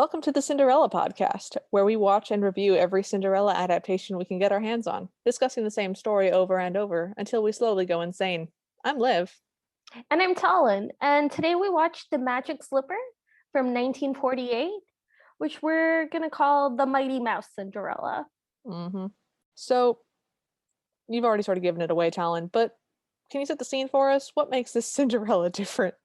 Welcome to the Cinderella podcast, where we watch and review every Cinderella adaptation we can get our hands on, discussing the same story over and over until we slowly go insane. I'm Liv. And I'm Talon, and today we watched The Magic Slipper from 1948, which we're going to call The Mighty Mouse Cinderella. So, you've already sort of given it away, Talon, but can you set the scene for us? What makes this Cinderella different?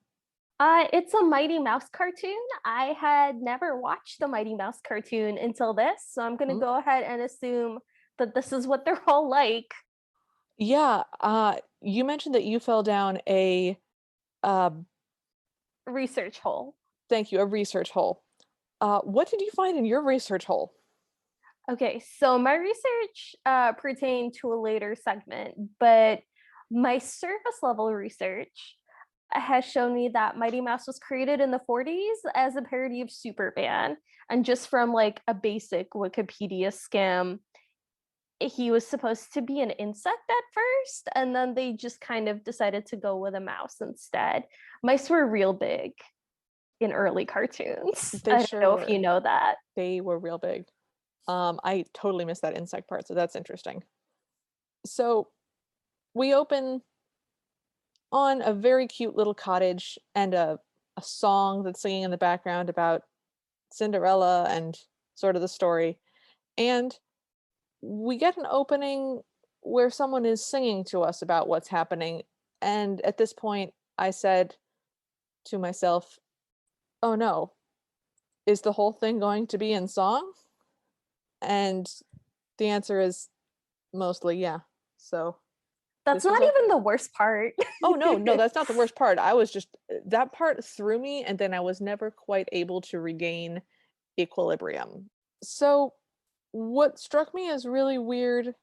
It's a Mighty Mouse cartoon. I had never watched the Mighty Mouse cartoon until this, so I'm going to go ahead and assume that this is what they're all like. Yeah, you mentioned that you fell down a research hole. Thank you, a research hole. What did you find in your research hole? Okay, so my research pertained to a later segment, but my surface level research has shown me that Mighty Mouse was created in the 40s as a parody of Superman. And just from like a basic Wikipedia skim, he was supposed to be an insect at first, and then they just kind of decided to go with a mouse instead. Mice were real big in early cartoons. I don't know if you know that. They were real big. I totally missed that insect part, so that's interesting. So we open on a very cute little cottage and a song that's singing in the background about Cinderella and sort of the story. And we get an opening where someone is singing to us about what's happening. And at this point, I said to myself, oh no, is the whole thing going to be in song? And the answer is mostly yeah. So that's not even the worst part. Oh, no, that's not the worst part. That part threw me, and then I was never quite able to regain equilibrium. So what struck me as really weird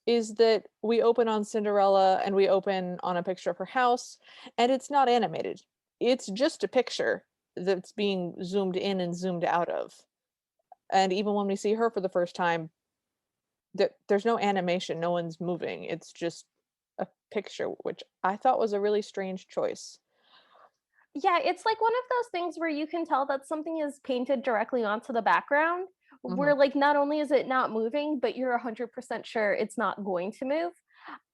is that we open on Cinderella and we open on a picture of her house, and it's not animated. It's just a picture that's being zoomed in and zoomed out of. And even when we see her for the first time, there's no animation, no one's moving. It's just a picture, which I thought was a really strange choice. Yeah, it's like one of those things where you can tell that something is painted directly onto the background, where like not only is it not moving, but you're 100% sure it's not going to move.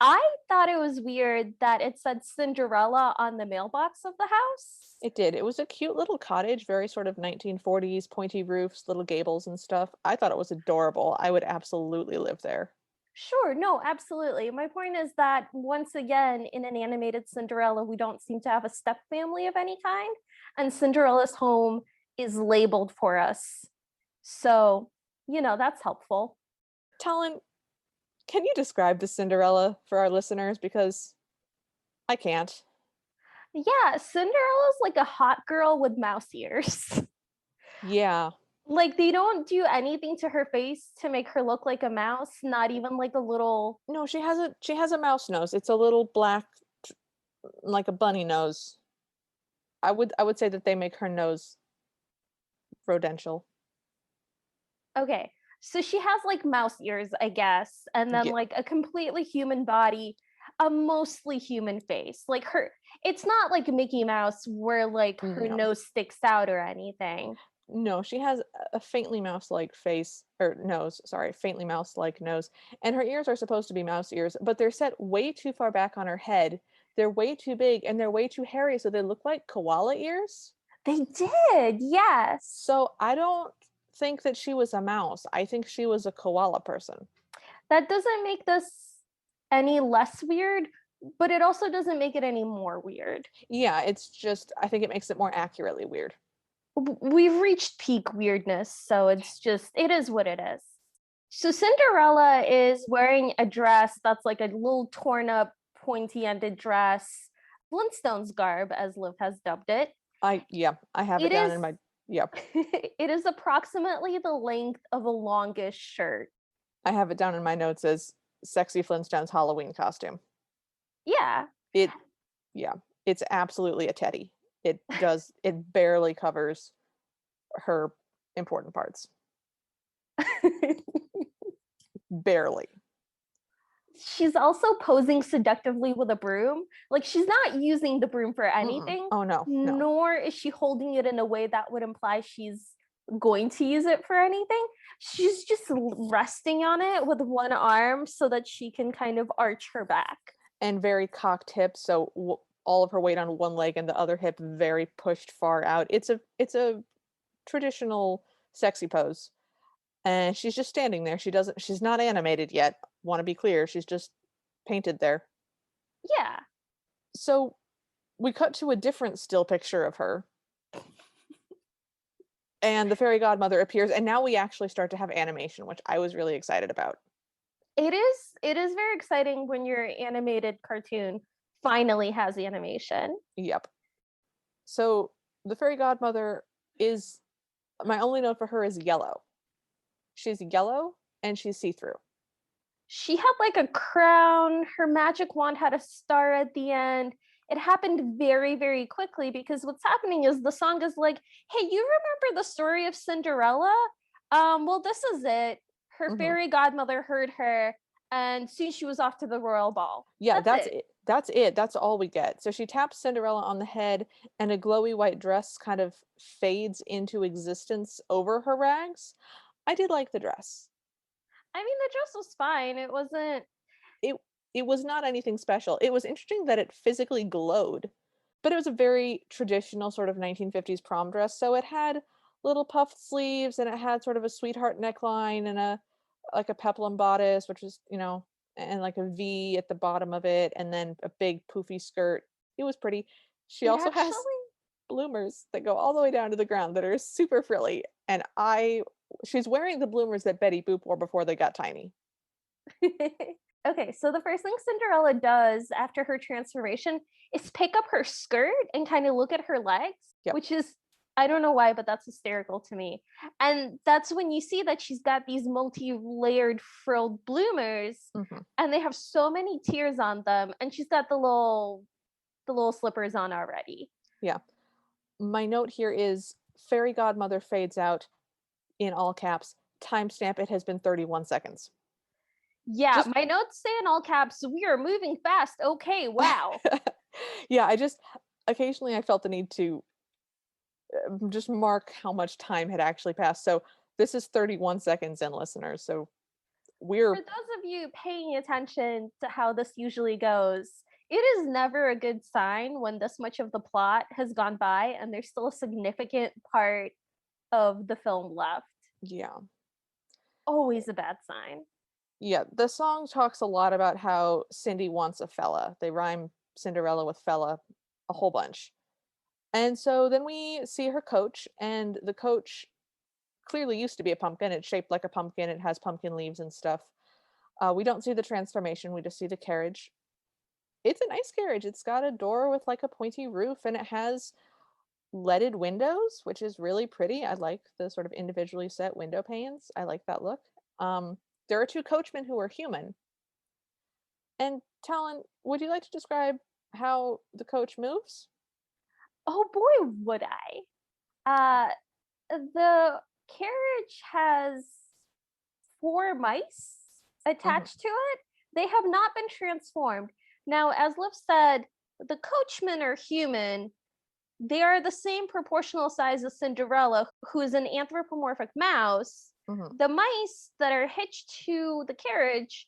I thought it was weird that it said Cinderella on the mailbox of the house. It did. It was a cute little cottage, very sort of 1940s, pointy roofs, little gables and stuff. I thought it was adorable. I would absolutely live there. Sure, no, absolutely. My point is that once again, in an animated Cinderella, we don't seem to have a step family of any kind, and Cinderella's home is labeled for us. So, that's helpful. Talon, can you describe the Cinderella for our listeners? Because I can't. Yeah, Cinderella's like a hot girl with mouse ears. Yeah. Like, they don't do anything to her face to make her look like a mouse, not even like a little... No, she has a mouse nose. It's a little black, like a bunny nose. I would say that they make her nose rodential. Okay, so she has like mouse ears, I guess, and then like a completely human body, a mostly human face. Like it's not like Mickey Mouse where like her nose sticks out or anything. No, she has a faintly mouse-like face, or nose, sorry, faintly mouse-like nose. And her ears are supposed to be mouse ears, but they're set way too far back on her head. They're way too big and they're way too hairy, so they look like koala ears. They did, yes. So I don't think that she was a mouse. I think she was a koala person. That doesn't make this any less weird, but it also doesn't make it any more weird. Yeah, it's just, I think it makes it more accurately weird. We've reached peak weirdness, so it is what it is. So Cinderella is wearing a dress that's like a little torn up, pointy-ended dress, Flintstones garb, as Liv has dubbed it. I have it down in my, It is approximately the length of a longish shirt. I have it down in my notes as sexy Flintstones Halloween costume. Yeah. It's absolutely a teddy. It barely covers her important parts. Barely. She's also posing seductively with a broom. Like, she's not using the broom for anything. Oh, no. Nor is she holding it in a way that would imply she's going to use it for anything. She's just resting on it with one arm so that she can kind of arch her back. And very cocked hips, so all of her weight on one leg and the other hip very pushed far out. It's a traditional sexy pose. And she's just standing there. She's not animated yet. Want to be clear, she's just painted there. Yeah. So we cut to a different still picture of her, and the fairy godmother appears, and now we actually start to have animation, which I was really excited about. It is very exciting when your animated cartoon finally has animation. Yep. So the fairy godmother is my only note for her is yellow. She's yellow and she's see-through. She had like a crown, her magic wand had a star at the end. It happened very, very quickly because what's happening is the song is like, hey, you remember the story of Cinderella? Well, this is it. Her Mhm. fairy godmother heard her, and soon she was off to the royal ball. Yeah, That's that's it. it. That's it. That's all we get. So she taps Cinderella on the head, and a glowy white dress kind of fades into existence over her rags. I did like the dress. I mean, the dress was fine. It wasn't. It it was not anything special. It was interesting that it physically glowed, but it was a very traditional sort of 1950s prom dress. So it had little puffed sleeves and it had sort of a sweetheart neckline and a like a peplum bodice, which was, and like a V at the bottom of it, and then a big poofy skirt. It was pretty. She It also has actually. bloomers that go all the way down to the ground that are super frilly. And she's wearing the bloomers that Betty Boop wore before they got tiny. Okay, so the first thing Cinderella does after her transformation is pick up her skirt and kind of look at her legs, Yep. which is, I don't know why, but that's hysterical to me. And that's when you see that she's got these multi-layered frilled bloomers Hmm. and they have so many tears on them, and she's got the little slippers on already. Yeah. My note here is fairy godmother fades out in all caps. Timestamp, it has been 31 seconds. Yeah, Just my notes say in all caps, we are moving fast. Okay, wow. yeah, I just occasionally I felt the need to just mark how much time had actually passed. So this is 31 seconds in, listeners. So For we're those of you paying attention to how this usually goes, it is never a good sign when this much of the plot has gone by and there's still a significant part of the film left. yeah. Always a bad sign. Yeah, the song talks a lot about how Cindy wants a fella. They rhyme Cinderella with fella a whole bunch. And so then we see her coach, and the coach clearly used to be a pumpkin. It's shaped like a pumpkin. It has pumpkin leaves and stuff. We don't see the transformation. We just see the carriage. It's a nice carriage. It's got a door with like a pointy roof, and it has leaded windows, which is really pretty. I like the sort of individually set window panes. I like that look. Um, there are two coachmen who are human. And Talon, would you like to describe how the coach moves? Oh boy, would I. Uh the carriage has four mice Hmm. attached to it. They have not been transformed. Now, as Liv said, the coachmen are human. They are the same proportional size as Cinderella, who is an anthropomorphic mouse. Hmm. The mice that are hitched to the carriage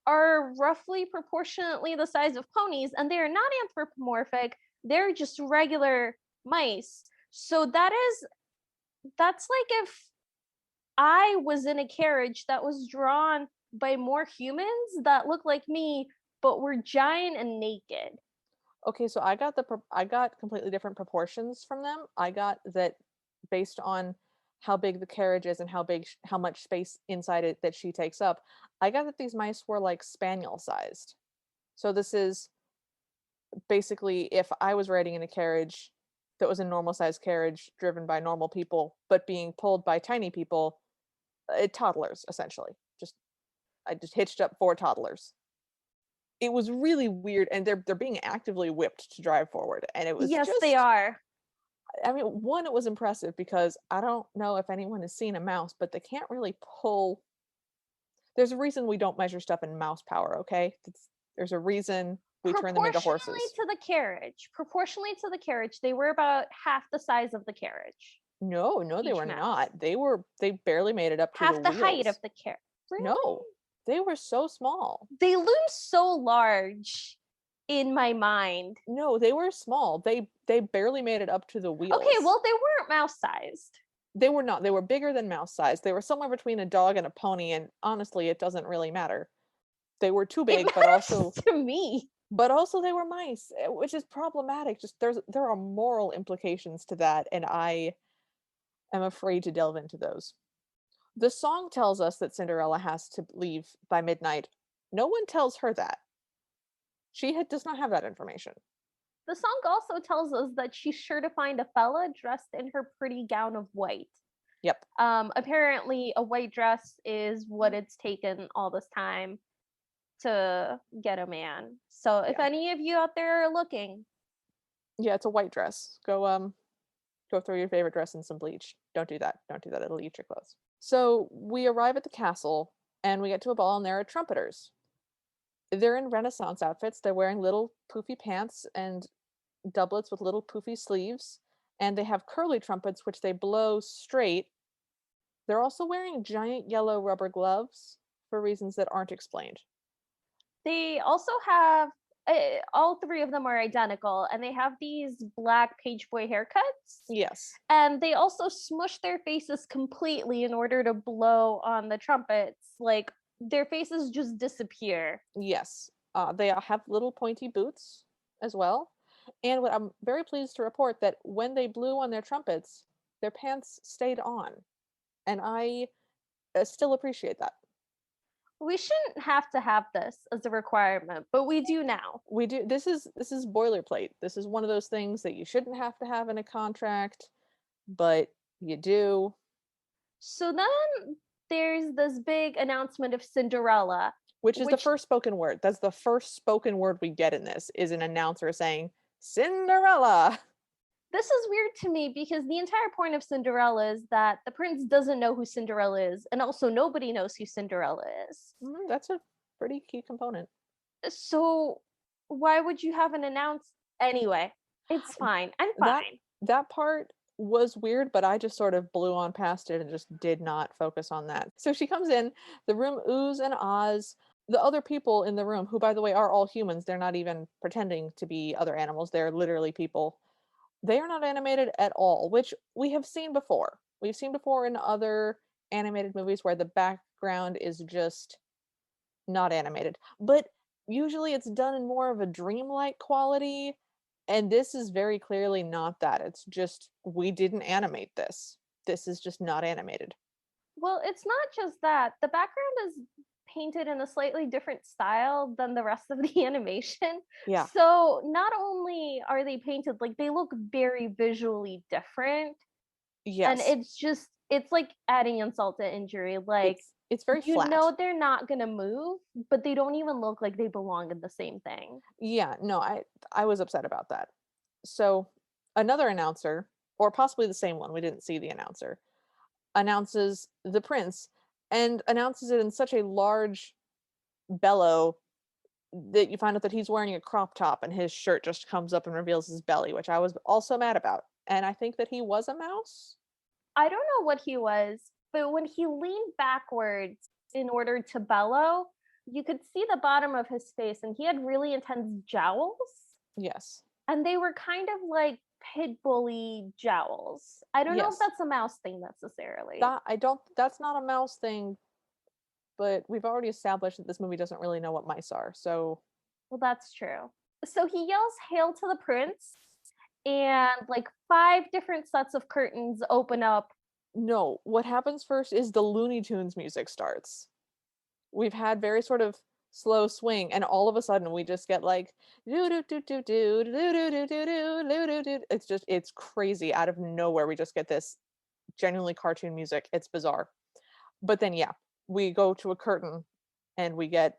are roughly proportionately the size of ponies, and they are not anthropomorphic. They're just regular mice. So that's like if I was in a carriage that was drawn by more humans that look like me, but were giant and naked. Okay, so I got completely different proportions from them. I got that based on how big the carriage is and how much space inside it that she takes up. I got that these mice were like spaniel sized. So this is basically if I was riding in a carriage that was a normal sized carriage driven by normal people, but being pulled by tiny people, toddlers essentially. I just hitched up four toddlers. It was really weird, and they're being actively whipped to drive forward, and it was Yes, they just are. I mean, one, it was impressive because I don't know if anyone has seen a mouse, but they can't really pull. There's a reason we don't measure stuff in mouse power, okay? There's a reason we turn them into Proportionally horses. to the carriage, they were about half the size of the carriage. No, they Each were mouse. not. They barely made it up to the Half the height of wheels. the carrot. Really? No, they were so small. They loom so large in my mind. No, they were small. They barely made it up to the Okay, wheels. well, they weren't mouse sized. They were not. They were bigger than mouse size. They were somewhere between a dog and a pony, and honestly, it doesn't really matter. They were too It big, matters to me. but also they were mice, which is problematic. Just there are moral implications to that, and I am afraid to delve into those. The song tells us that Cinderella has to leave by midnight. No one tells her that. Does not have that information. The song also tells us that she's sure to find a fella dressed in her pretty gown of white. Yep. Apparently, a white dress is what it's taken all this time to get a man. So, if Yeah. any of you out there are looking, Yeah, it's a white dress. Go throw your favorite dress in some bleach. Don't do that. Don't do that. It'll eat your clothes. So we arrive at the castle and we get to a ball and there are trumpeters. They're in Renaissance outfits. They're wearing little poofy pants and doublets with little poofy sleeves, and they have curly trumpets which they blow straight. They're also wearing giant yellow rubber gloves for reasons that aren't explained. they also have all three of them are identical and they have these black page boy haircuts. Yes. And they also smush their faces completely in order to blow on the trumpets. Like their faces just disappear. Yes. They have little pointy boots as well. And what I'm very pleased to report that when they blew on their trumpets, their pants stayed on. And I still appreciate that. We shouldn't have to have this as a requirement, but we do now. We do. This is boilerplate. This is one of those things that you shouldn't have to have in a contract, but you do. So then there's this big announcement of Cinderella, Which is the which first spoken word. That's the first spoken word we get in this is an announcer saying Cinderella. this is weird to me because the entire point of Cinderella is that the prince doesn't know who Cinderella is, and also nobody knows who Cinderella is. That's a pretty key component. So why would you have an announce anyway? It's fine. I'm That fine. that part was weird, but I just sort of blew on past it and just did not focus on that. So she comes in, the room oohs and ahs. The other people in the room, who by the way are all humans, they're not even pretending to be other animals, they're literally people. They are not animated at all, which we have seen before. We've seen before in other animated movies where the background is just not animated. But usually it's done in more of a dreamlike quality, and this is very clearly not that. It's just we didn't animate this. This is just not animated. Well, it's not just that. The background is painted in a slightly different style than the rest of the animation. Yeah. So not only are they painted, like they look very visually different, and Yes. it's like adding insult to injury. Like It's very you flat. know they're not gonna move, but they don't even look like they belong in the same thing. Yeah, no, I was upset about that. So another announcer, or possibly the same one, we didn't see the announcer, announces the prince and announces it in such a large bellow that you find out that he's wearing a crop top and his shirt just comes up and reveals his belly, which I was also mad about. And I think that he was a mouse. I don't know what he was, but when he leaned backwards in order to bellow, you could see the bottom of his face and he had really intense jowls. Yes. And they were kind of like pit bully jowls. I don't know if Yes. that's a mouse thing necessarily. That I don't that's not a mouse thing, but we've already established that this movie doesn't really know what mice are. So Well, that's true. So he yells, "Hail to the prince!" And like five different sets of curtains open up. no, what happens first is the Looney Tunes music starts. We've had very sort of slow swing, and all of a sudden we just get like do do do do do do do do do do do do. It's crazy out of nowhere. We just get this genuinely cartoon music. It's bizarre. But then yeah, we go to a curtain and we get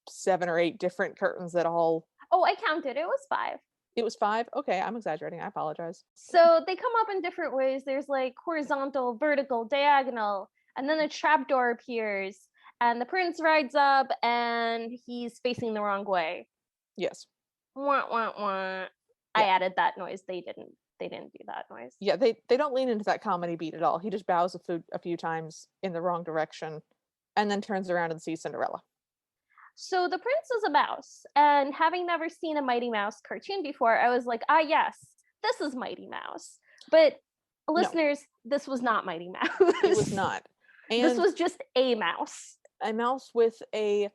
7 or 8 different curtains that all Oh, I counted. It was five. it was 5. Okay, I'm exaggerating. I apologize. So they come up in different ways. There's like horizontal, vertical, diagonal, and then a trapdoor appears, and the prince rides up, and he's facing the wrong way. Yes. Wah, wah, wah. I Yeah. added that noise. They didn't. they didn't do that noise. Yeah, they don't lean into that comedy beat at all. He just bows a few times in the wrong direction and then turns around and sees Cinderella. So the prince is a mouse, and having never seen a Mighty Mouse cartoon before, I was like, ah, yes, this is Mighty Mouse. But No, listeners, this was not Mighty it was Mouse. not. This And was just a mouse. a mouse with a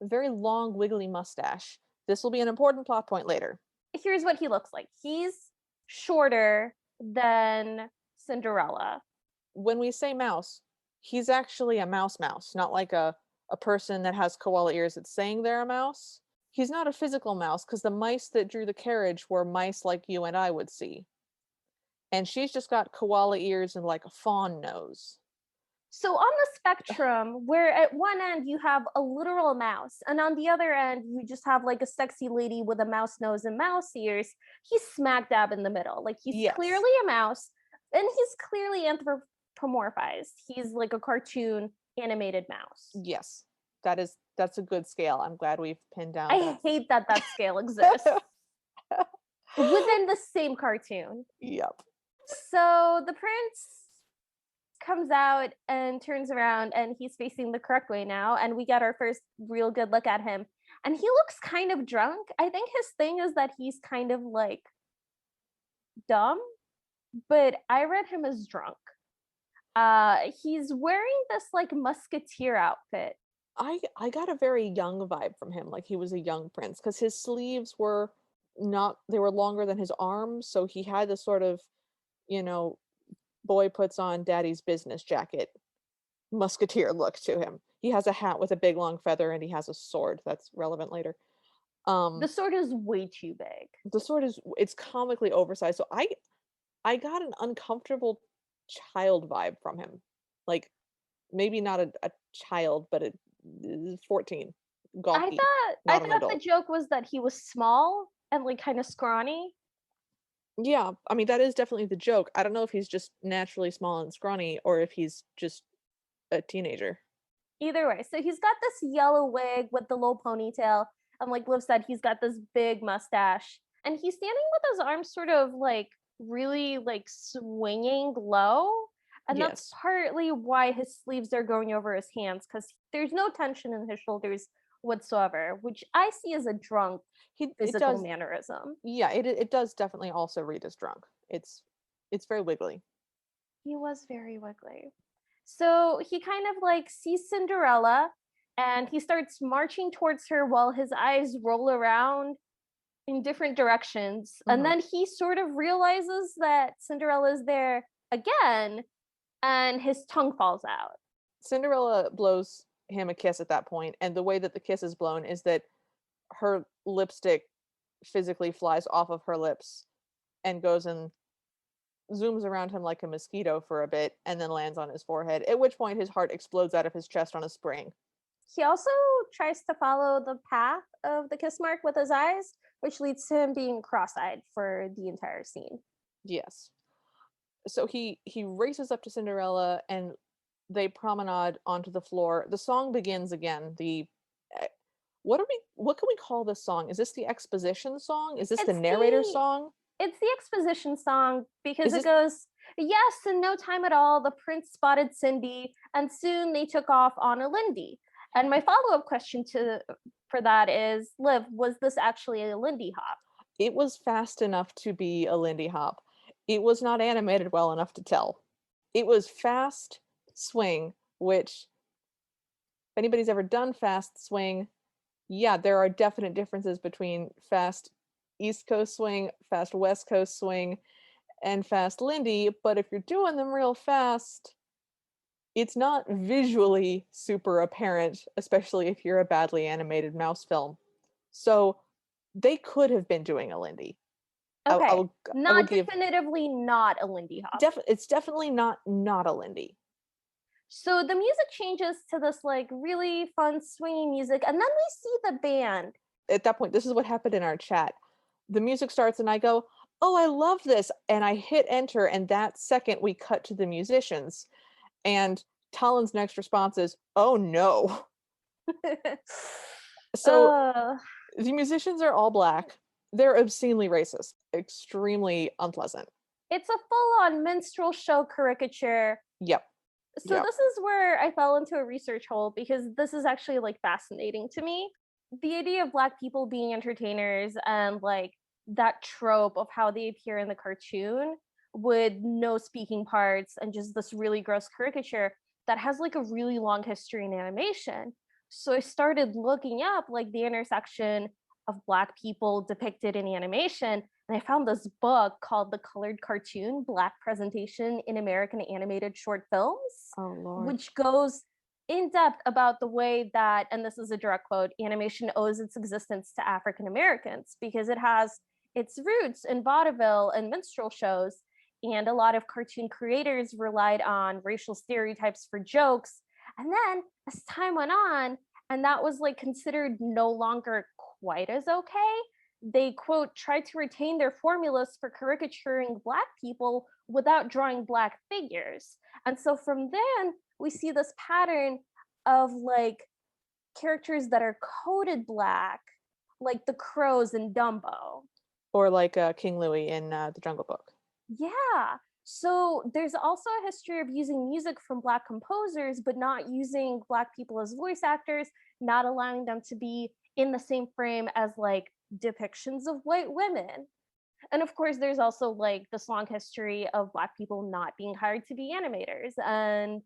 very long, wiggly mustache. This will be an important plot point later. Here's what he looks like. He's shorter than Cinderella. When we say mouse, he's actually a mouse, not like a person that has koala ears that's saying they're a mouse. He's not a physical mouse because the mice that drew the carriage were mice like you and I would see. And she's just got koala ears and like a fawn nose. So on the spectrum, where at one end you have a literal mouse, and on the other end you just have like a sexy lady with a mouse nose and mouse ears, he's smack dab in the middle. Like he's Yes. clearly a mouse, and he's clearly anthropomorphized. He's like a cartoon animated mouse. Yes. That's a good scale. I'm glad we've pinned down. I hate that scale exists within the same cartoon. Yep. So the prince comes out and turns around, and he's facing the correct way now, and we get our first real good look at him, and he looks kind of drunk. I think his thing is that he's kind of like dumb, but I read him as drunk. He's wearing this like musketeer outfit. I got a very young vibe from him, like he was a young prince, because his sleeves were not they were longer than his arms, so he had this sort of, you know, boy puts on daddy's business jacket musketeer look to him. He has a hat with a big long feather and he has a sword. That's relevant later. The sword is way too big. The sword is it's comically oversized. So I got an uncomfortable child vibe from him. Like maybe not a child, but a 14. Gawky, I not an thought the adult. joke was that he was small and like kind of scrawny. Yeah, I mean that is definitely the joke. I don't know if he's just naturally small and scrawny or if he's just a teenager. Either way, so he's got this yellow wig with the low ponytail, and like Liv said, he's got this big mustache, and he's standing with his arms sort of like really like swinging low, and that's Yes. partly why his sleeves are going over his hands, because there's no tension in his shoulders whatsoever, which I see as a drunk It physical does mannerism. yeah, it does definitely also read as drunk. It's very wiggly. He was very wiggly. So he kind of like sees Cinderella, and he starts marching towards her while his eyes roll around in different directions. And Mhm. then he sort of realizes that Cinderella is there again, and his tongue falls out. Cinderella blows him a kiss at that point, and the way that the kiss is blown is that her lipstick physically flies off of her lips and goes and zooms around him like a mosquito for a bit and then lands on his forehead, at which point his heart explodes out of his chest on a spring. He also tries to follow the path of the kiss mark with his eyes, which leads to him being cross-eyed for the entire scene. Yes. So he races up to Cinderella and they promenade onto the floor. The song begins again. The eh, what can we call this song? Is this the exposition song? Is this the It's narrator the song? it's the exposition song because Is it this goes, yes, in no time at all, the prince spotted Cindy, and soon they took off on a Lindy. And my follow-up question to for that is, Liv, was this actually a Lindy hop? it was fast enough to be a Lindy Hop. It was not animated well enough to tell. It was fast swing, which if anybody's ever done fast swing, yeah, there are definite differences between fast East Coast swing, fast West Coast swing, and fast Lindy, but if you're doing them real fast, it's not visually super apparent, especially if you're a badly animated mouse film. So they could have been doing a Lindy. Okay, I will not give definitively not a Lindy hop. it's definitely not a Lindy. So the music changes to this like really fun swinging music, and then we see the band. At that point, this is what happened in our chat. The music starts and I go, "Oh, I love this." And I hit enter and that second we cut to the musicians. And Talon's next response is, "Oh no." So uh, the musicians are all black. They're obscenely racist, extremely unpleasant. It's a full-on minstrel show caricature. Yep. So Yep. this is where I fell into a research hole because this is actually like fascinating to me. The idea of black people being entertainers and like that trope of how they appear in the cartoon with no speaking parts and just this really gross caricature that has like a really long history in animation. So I started looking up like the intersection of black people depicted in animation, and I found this book called The Colored Cartoon: Black Presentation in American Animated Short Films, Oh Lord. which goes in depth about the way that, and this is a direct quote, animation owes its existence to African Americans because it has its roots in vaudeville and minstrel shows. And a lot of cartoon creators relied on racial stereotypes for jokes. And then as time went on, and that was like considered no longer quite as okay, they quote tried to retain their formulas for caricaturing black people without drawing black figures. And so from then we see this pattern of like characters that are coded black, like the crows in Dumbo. Or like King Louie in The Jungle Book. Yeah. So there's also a history of using music from black composers, but not using black people as voice actors, not allowing them to be in the same frame as like depictions of white women. And of course, there's also like this long history of black people not being hired to be animators. And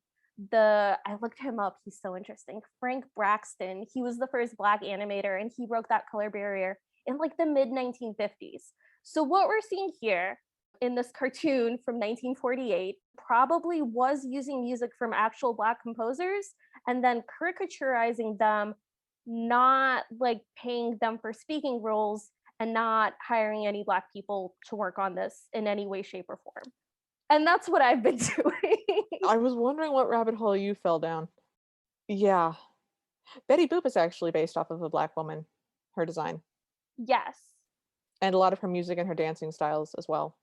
I looked him up, he's so interesting. Frank Braxton, he was the first black animator and he broke that color barrier in like the mid 1950s. So what we're seeing here in this cartoon from 1948 probably was using music from actual black composers and then caricaturizing them, not like paying them for speaking roles and not hiring any black people to work on this in any way, shape, or form. And that's what I've been doing. I was wondering what rabbit hole you fell down. Yeah. Betty Boop is actually based off of a black woman, her design, Yes. and a lot of her music and her dancing styles as well.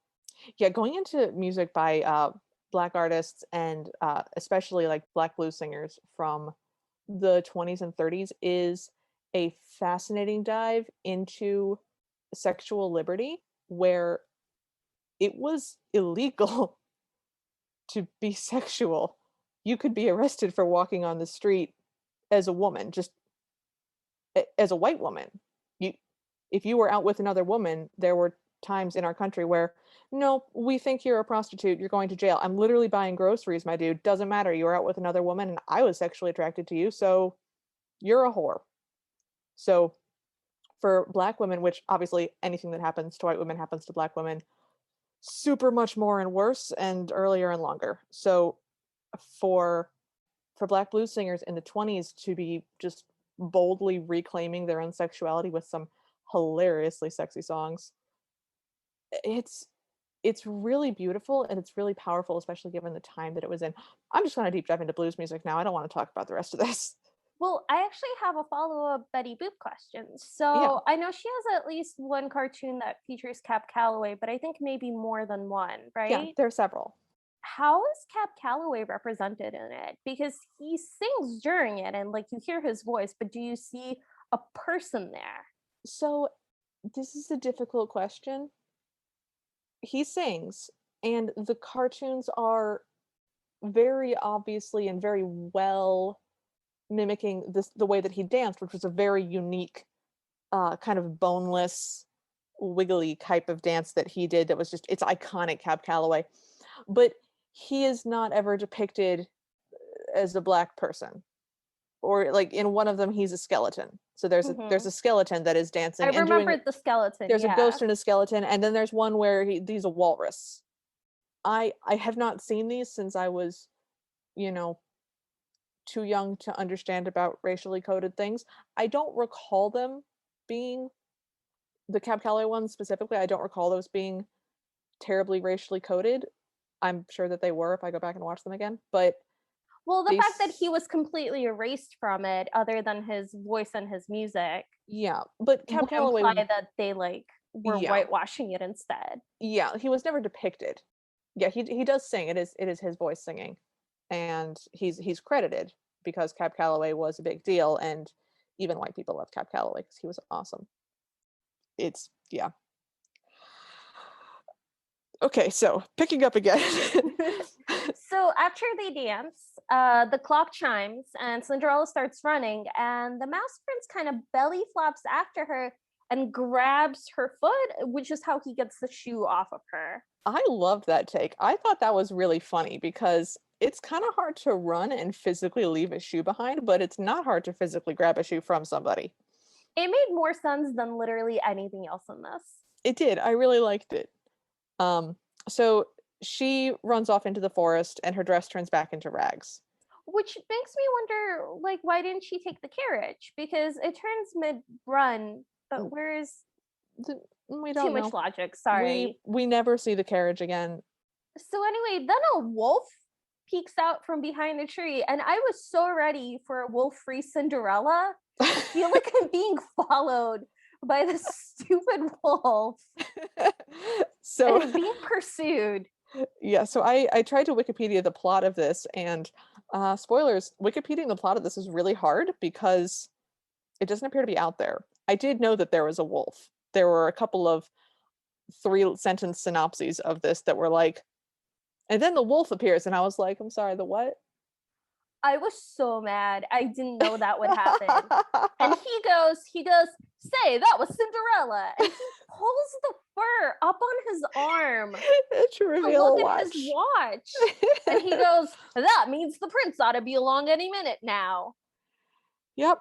Yeah, going into music by black artists and especially like black blues singers from the 20s and 30s is a fascinating dive into sexual liberty where it was illegal to be sexual. You could be arrested for walking on the street as a woman, just as a white woman. You if you were out with another woman, there were times in our country where, "No, we think you're a prostitute, you're going to jail. I'm literally buying groceries, my dude. Doesn't matter. You were out with another woman and I was sexually attracted to you, so you're a whore." So, for black women, which obviously anything that happens to white women happens to black women, super much more and worse and earlier and longer. So, for black blues singers in the 20s to be just boldly reclaiming their own sexuality with some hilariously sexy songs, it's it's really beautiful and it's really powerful, especially given the time that it was in. I'm just gonna deep dive into blues music now. I don't want to talk about the rest of this. Well, I actually have a follow-up Betty Boop question. Yeah, So I know she has at least one cartoon that features Cap Calloway, but I think maybe more than one, yeah, right? there are several. How is Cap Calloway represented in it? Because he sings during it and like you hear his voice, but do you see a person there? So this is a difficult question. He sings, and the cartoons are very obviously and very well mimicking the way that he danced, which was a very unique, kind of boneless, wiggly type of dance that he did that was just it's iconic Cab Calloway. But he is not ever depicted as a black person. Or like in one of them he's a skeleton. So there's Mhm. a skeleton that is I dancing and doing remembered the skeleton, there's a yeah. ghost and a skeleton, and then there's one where he's a walrus. I have not seen these since I was, you know, too young to understand about racially coded things. I don't recall them being the Cab Calloway ones specifically. I don't recall those being terribly racially coded. I'm sure that they were if I go back and watch them again, but Well, the they fact that he s was completely erased from it other than his voice and his music yeah, but Cab would Calloway imply that they, like, were yeah, whitewashing it instead. yeah, he was never depicted. Yeah, he does sing. It is his voice singing, and he's credited because Cab Calloway was a big deal, and even white people loved Cab Calloway because he was awesome. It's yeah. Okay, so picking up again. So after they dance, the clock chimes and Cinderella starts running, and the mouse prince kind of belly flops after her and grabs her foot, which is how he gets the shoe off of her. I loved that take. I thought that was really funny because it's kind of hard to run and physically leave a shoe behind, but it's not hard to physically grab a shoe from somebody. It made more sense than literally anything else in this. It did. I really liked it. Um, so she runs off into the forest and her dress turns back into rags. Which makes me wonder, like, why didn't she take the carriage? Because it turns mid-run, but Mm, where's We too don't much know. logic? We Sorry. we never see the carriage again. So anyway, then a wolf peeks out from behind the tree, and I was so ready for a wolf-free Cinderella. I feel like I'm being followed by this stupid wolf So and being pursued. yeah, so I tried to Wikipedia the plot of this, and spoilers, Wikipediaing the plot of this is really hard because it doesn't appear to be out there. I did know that there was a wolf. There were a couple of 3 sentence synopses of this that were like, and then the wolf appears, and I was like, I'm sorry, the what? I was so mad. I didn't know that would happen. And he goes, say that was Cinderella. And he pulls the fur up on his arm To to reveal look a at his watch. watch. And he goes, that means the prince ought to be along any minute now. Yep.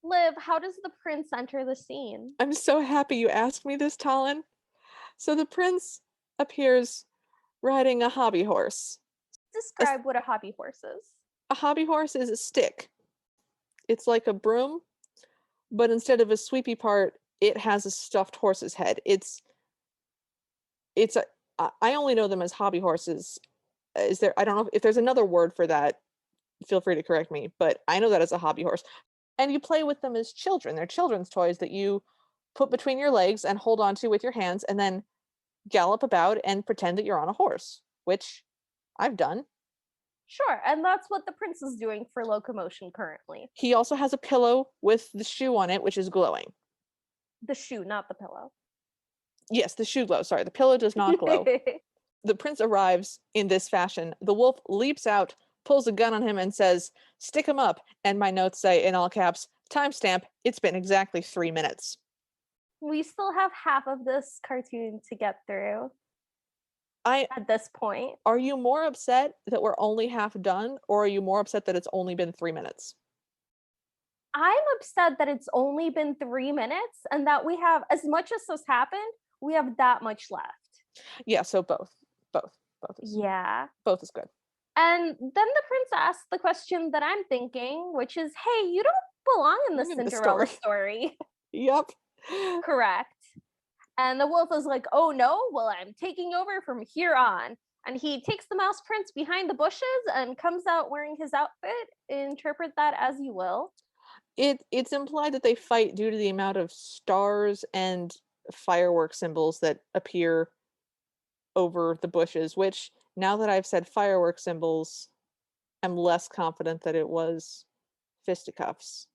Liv, how does the prince enter the scene? I'm so happy you asked me this, Talon. So the prince appears riding a hobby horse. A, Describe what a hobby horse is. a hobby horse is a stick. It's like a broom, but instead of a sweepy part, it has a stuffed horse's head. It's a I only know them as hobby horses. Is there I don't know if there's another word for that. Feel free to correct me, but I know that as a hobby horse. And you play with them as children. They're children's toys that you put between your legs and hold onto with your hands and then gallop about and pretend that you're on a horse, which I've done. Sure, and that's what the prince is doing for locomotion currently. He also has a pillow with the shoe on it, which is glowing. The shoe, not the pillow. Yes, the shoe glows. Sorry, the pillow does not glow. The prince arrives in this fashion. The wolf leaps out, pulls a gun on him, and says, stick him up. And my notes say in all caps, timestamp, it's been exactly 3 minutes. We still have half of this cartoon to get through I at this point. Are you more upset that we're only half done, or are you more upset that it's only been 3 minutes? I'm upset that it's only been 3 minutes and that we have, as much as this happened, we have that much left. Yeah, so both. Both. Yeah. Both is good. And then the prince asks the question that I'm thinking, which is, hey, you don't belong in the Belong in the Cinderella story. story. Yep. Correct. And the wolf is like, oh no, well, I'm taking over from here on. And he takes the mouse prince behind the bushes and comes out wearing his outfit. Interpret that as you will. It's implied that they fight due to the amount of stars and firework symbols that appear over the bushes, which now that I've said firework symbols, I'm less confident that it was fisticuffs.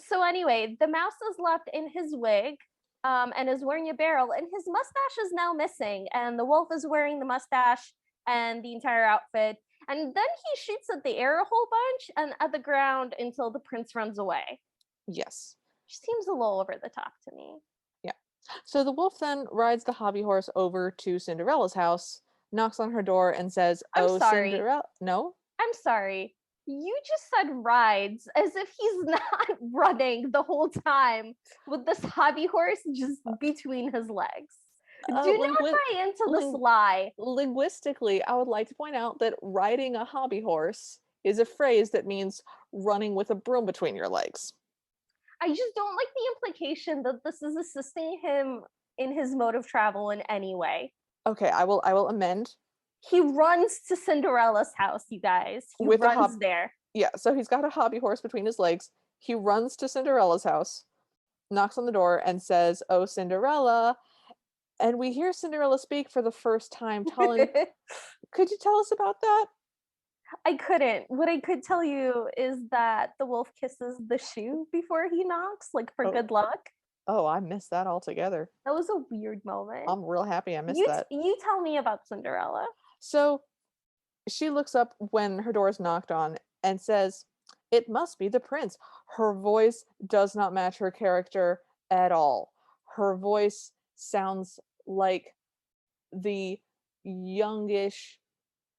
So anyway, the mouse is left in his wig and is wearing a barrel, and his mustache is now missing. And the wolf is wearing the mustache and the entire outfit. And then he shoots at the air a whole bunch and at the ground until the prince runs away. Yes. Which seems a little over the top to me. Yeah. So the wolf then rides the hobby horse over to Cinderella's house, knocks on her door, and says, I'm oh, sorry. Cinderella. No? I'm sorry. You just said rides as if he's not running the whole time with this hobby horse just between his legs. Do not buy into this lie. Linguistically, I would like to point out that riding a hobby horse is a phrase that means running with a broom between your legs. I just don't like the implication that this is assisting him in his mode of travel in any way. Okay, I will amend. He runs to Cinderella's house, you guys. He With runs there. Yeah, so he's got a hobby horse between his legs. He runs to Cinderella's house, knocks on the door, and says, oh, Cinderella. And we hear Cinderella speak for the first time. Talon, could you tell us about that? I couldn't. What I could tell you is that the wolf kisses the shoe before he knocks, like for good luck. Oh, I missed that altogether. That was a weird moment. I'm real happy I missed that. You tell me about Cinderella. So she looks up when her door is knocked on and says, "It must be the prince." Her voice does not match her character at all. Her voice sounds like the youngish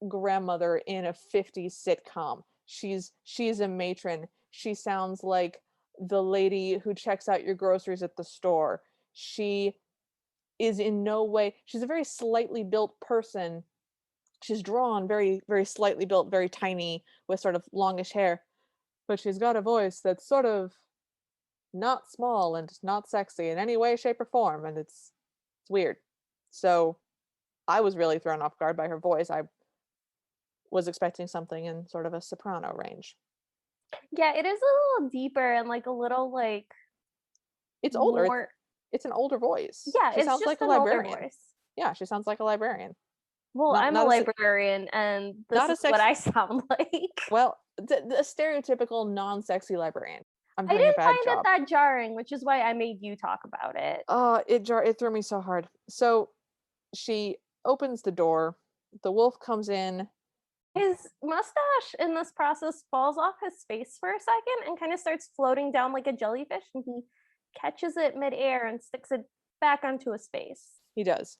grandmother in a 50s sitcom. She's a matron. She sounds like the lady who checks out your groceries at the store. She is in no way, she's a very slightly built person. She's drawn very, very slightly built, very tiny, with sort of longish hair, but she's got a voice that's sort of not small and not sexy in any way, shape, or form, and it's weird. So I was really thrown off guard by her voice. I was expecting something in sort of a soprano range. Yeah, it is a little deeper and like a little like It's older. more. It's an older voice. Yeah, She it's sounds just like a an older librarian. voice. Yeah, she sounds like a librarian. Well, Not I'm a not a se- librarian, and this not a is what sex I sound like. well, the stereotypical non-sexy librarian. I'm I doing a didn't bad find it job. that jarring, which is why I made you talk about it. It threw me so hard. So she opens the door. The wolf comes in. His mustache in this process falls off his face for a second and kind of starts floating down like a jellyfish, and he catches it midair and sticks it back onto his face. He does.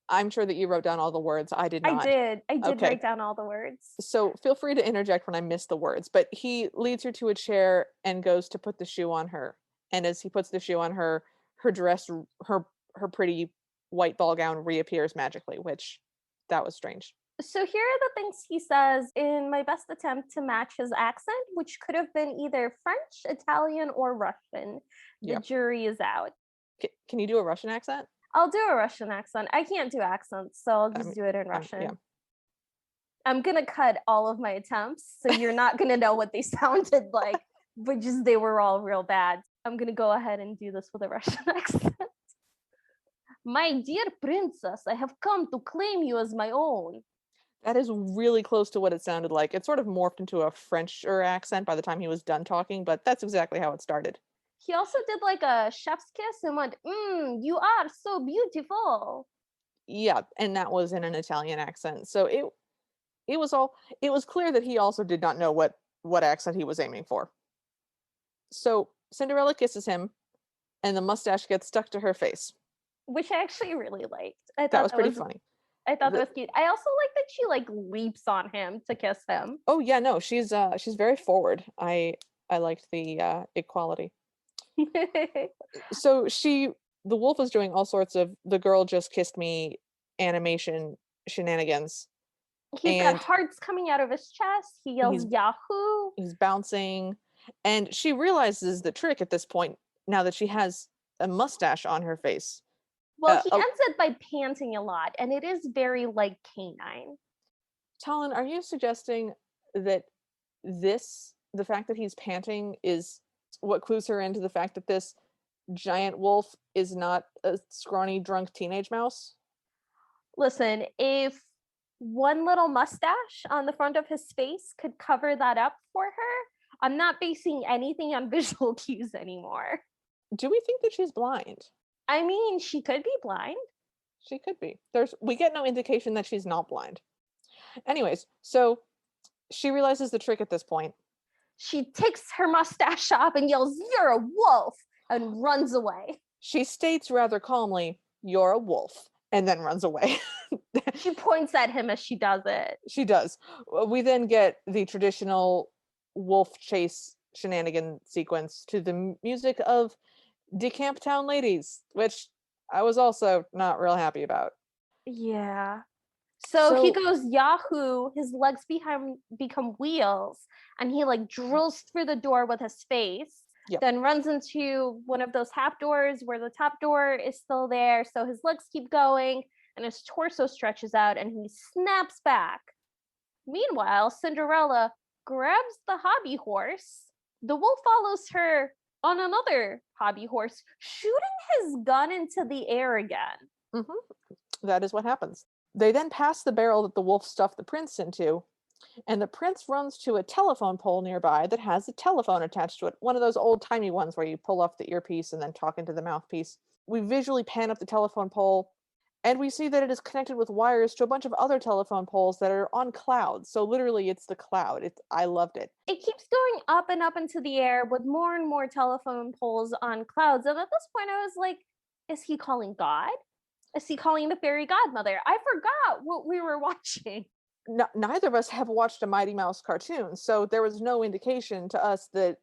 I'm sure that you wrote down all the words. I did I not. did. I did Okay. write down all the words. So feel free to interject when I miss the words, but he leads her to a chair and goes to put the shoe on her. And as he puts the shoe on her, her dress, her pretty white ball gown reappears magically, which that was strange. So here are the things he says in my best attempt to match his accent, which could have been either French, Italian, or Russian. The Yeah. jury is out. Can you do a Russian accent? I'll do a Russian accent. I can't do accents, so I'll I just mean, do it in Russian. yeah. I'm gonna cut all of my attempts, so you're not gonna know what they sounded like, but just they were all real bad. I'm gonna go ahead and do this with a Russian accent. My dear princess, I have come to claim you as my own. That is really close to what it sounded like. It sort of morphed into a Frencher accent by the time he was done talking, but that's exactly how it started. He also did like a chef's kiss and went, you are so beautiful. Yeah, and that was in an Italian accent. So it was clear that he also did not know what accent he was aiming for. So Cinderella kisses him and the mustache gets stuck to her face. Which I actually really liked. I That thought was that pretty was funny. I thought that The- was cute. I also like that she like leaps on him to kiss him. oh yeah, no, she's very forward. I liked the equality. So the wolf is doing all sorts of the girl just kissed me animation shenanigans, He's got and hearts coming out of his chest. He yells he's Yahoo. he's bouncing, and she realizes the trick at this point now that she has a mustache on her face. Well, he Oh, ends it by panting a lot, and it is very like canine. Talon, are you suggesting that the fact that he's panting is what clues her into the fact that this giant wolf is not a scrawny drunk teenage mouse? Listen, if one little mustache on the front of his face could cover that up for her, I'm not basing anything on visual cues anymore. Do we think that she's blind? I mean, she could be blind. She could be. We get no indication that she's not blind. Anyways, so she realizes the trick at this point. She takes her mustache off and yells, "You're a wolf!" and runs away. She states rather calmly, "You're a wolf," and then runs away. She points at him as she does it. She does. We then get the traditional wolf chase shenanigan sequence to the music of Decamp Town Ladies, which I was also not real happy about. Yeah. So he goes Yahoo, his legs become wheels, and he like drills through the door with his face, Yep. then runs into one of those half doors where the top door is still there. So his legs keep going and his torso stretches out and he snaps back. Meanwhile, Cinderella grabs the hobby horse. The wolf follows her on another hobby horse, shooting his gun into the air again. That is what happens. They then pass the barrel that the wolf stuffed the prince into, And the prince runs to a telephone pole nearby that has a telephone attached to it. One of those old-timey ones where you pull off the earpiece and then talk into the mouthpiece. We visually pan up the telephone pole, and we see that it is connected with wires to a bunch of other telephone poles that are on clouds. So literally it's the cloud. I loved it. It keeps going up and up into the air with more and more telephone poles on clouds. And at this point, I was like, is he calling God? Is he calling the fairy godmother? I forgot what we were watching. Neither of us have watched a Mighty Mouse cartoon, so there was no indication to us that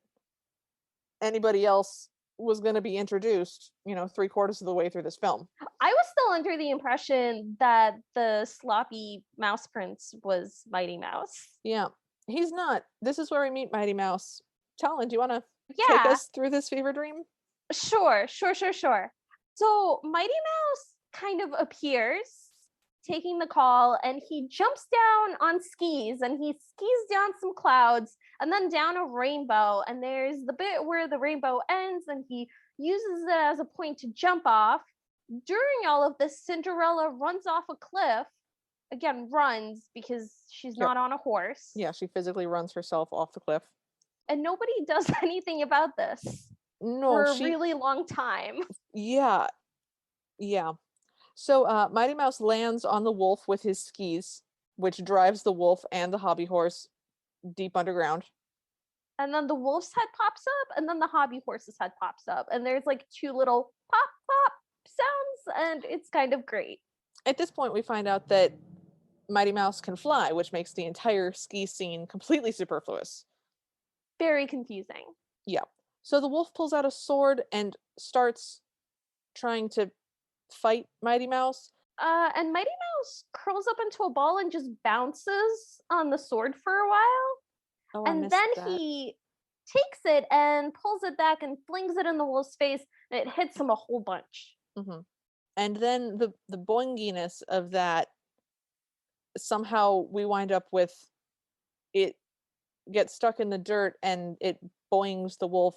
anybody else was going to be introduced, 3/4 of the way through this film. I was still under the impression that the sloppy mouse prince was Mighty Mouse. Yeah, he's not. This is where we meet Mighty Mouse. Talon, do you want to take Yeah, us through this fever dream? sure. So Mighty Mouse kind of appears taking the call, and he jumps down on skis, and he skis down some clouds and then down a rainbow, and there's the bit where the rainbow ends and he uses it as a point to jump off. During all of this, Cinderella runs off a cliff. Again, runs because she's Yep. not on a horse. Yeah, she physically runs herself off the cliff. And nobody does anything about this No, for a she. really long time. Yeah, yeah. So Mighty Mouse lands on the wolf with his skis, which drives the wolf and the hobby horse deep underground. And then the wolf's head pops up, and then the hobby horse's head pops up. And there's like two little pop, pop sounds, and it's kind of great. At this point, we find out that Mighty Mouse can fly, which makes the entire ski scene completely superfluous. Very confusing. Yeah. So the wolf pulls out a sword and starts trying to fight Mighty Mouse. And Mighty Mouse curls up into a ball and just bounces on the sword for a while. Oh, I And missed then that. he takes it and pulls it back and flings it in the wolf's face, and it hits him a whole bunch. Hmm. And then the boinginess of that, somehow we wind up with it gets stuck in the dirt and it boings the wolf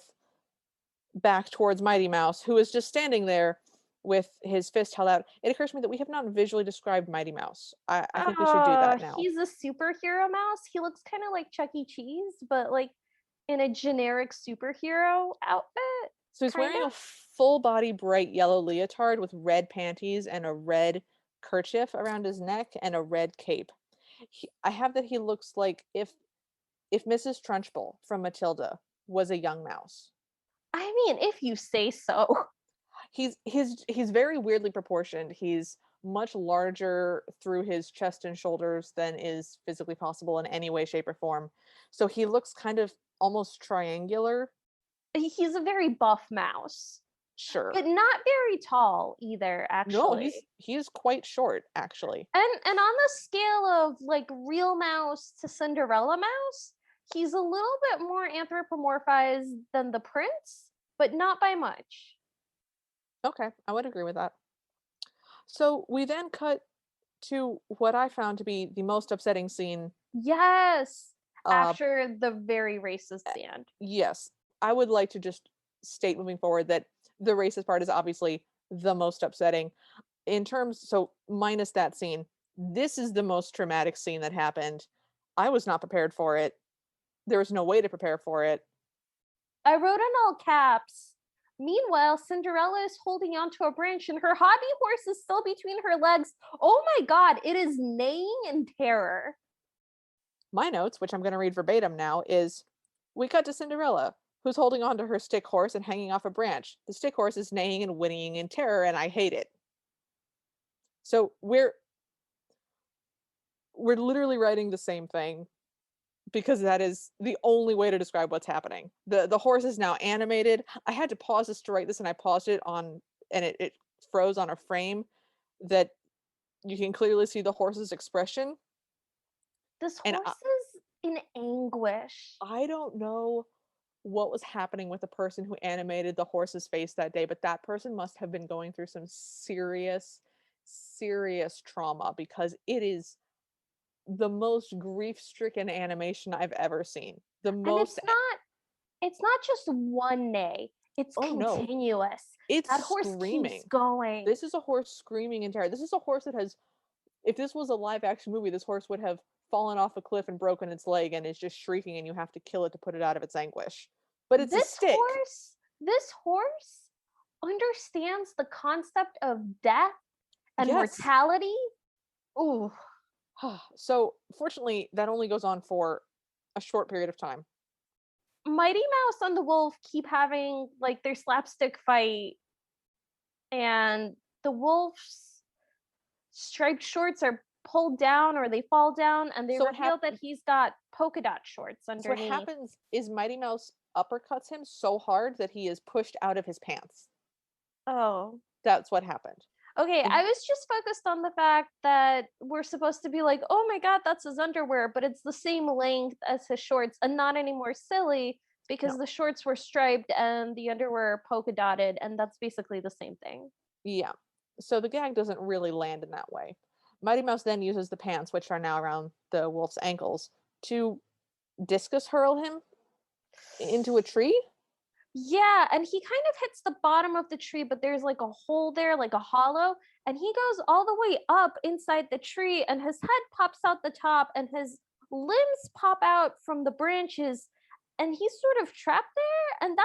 back towards Mighty Mouse, who is just standing there with his fist held out. It occurs to me that we have not visually described Mighty Mouse. I think we should do that now. He's a superhero mouse. He looks kind of like Chuck E. Cheese, but like in a generic superhero outfit. So he's wearing kinda? a full body bright yellow leotard with red panties and a red kerchief around his neck and a red cape. I have that he looks like if Mrs. Trunchbull from Matilda was a young mouse. I mean, if you say so. He's very weirdly proportioned. He's much larger through his chest and shoulders than is physically possible in any way, shape, or form. So he looks kind of almost triangular. He's a very buff mouse, Sure. but not very tall either, No, actually. he's quite short, actually. And on the scale of like real mouse to Cinderella mouse, he's a little bit more anthropomorphized than the prince, but not by much. Okay, I would agree with that. So we then cut to what I found to be the most upsetting scene. Yes, Uh, after the very racist stand. yes, I would like to just state moving forward that the racist part is obviously the most upsetting. In terms, so minus that scene, this is the most traumatic scene that happened. I was not prepared for it. There was no way to prepare for it. I wrote in all caps. Meanwhile, Cinderella is holding onto a branch and her hobby horse is still between her legs. Oh my god, it is neighing in terror. My notes, which I'm going to read verbatim now, is we cut to Cinderella, who's holding onto her stick horse and hanging off a branch. The stick horse is neighing and whinnying in terror, and I hate it. So we're literally writing the same thing because that is the only way to describe what's happening. The horse is now animated. I had to pause this to write this, and I paused it on, and it froze on a frame that you can clearly see the horse's expression. This And horse is in anguish. I don't know what was happening with the person who animated the horse's face that day, but that person must have been going through some serious, serious trauma because it is the most grief-stricken animation I've ever seen. The And most, it's not just one neigh. It's oh no, continuous. it's That horse screaming. keeps going. This is a horse screaming in terror. This is a horse that has, if this was a live action movie, this horse would have fallen off a cliff and broken its leg and is just shrieking and you have to kill it to put it out of its anguish. But it's a This stick. horse understands the concept of death and Yes. mortality. Ooh. So fortunately, that only goes on for a short period of time. Mighty Mouse and the wolf keep having like their slapstick fight, and the wolf's striped shorts are pulled down or they fall down, and they So reveal that he's got polka dot shorts what underneath. happens is Mighty Mouse uppercuts him so hard that he is pushed out of his pants. Oh. That's what happened. Okay, And I was just focused on the fact that we're supposed to be like, oh my god, that's his underwear, but it's the same length as his shorts, and not anymore silly because no, the shorts were striped and the underwear polka dotted, and that's basically the same thing. yeah. So the gag doesn't really land in that way. Mighty Mouse then uses the pants, which are now around the wolf's ankles, to discus hurl him into a tree. Yeah, and he kind of hits the bottom of the tree, but there's like a hole there, like a hollow, and he goes all the way up inside the tree, and his head pops out the top, and his limbs pop out from the branches, and he's sort of trapped there. And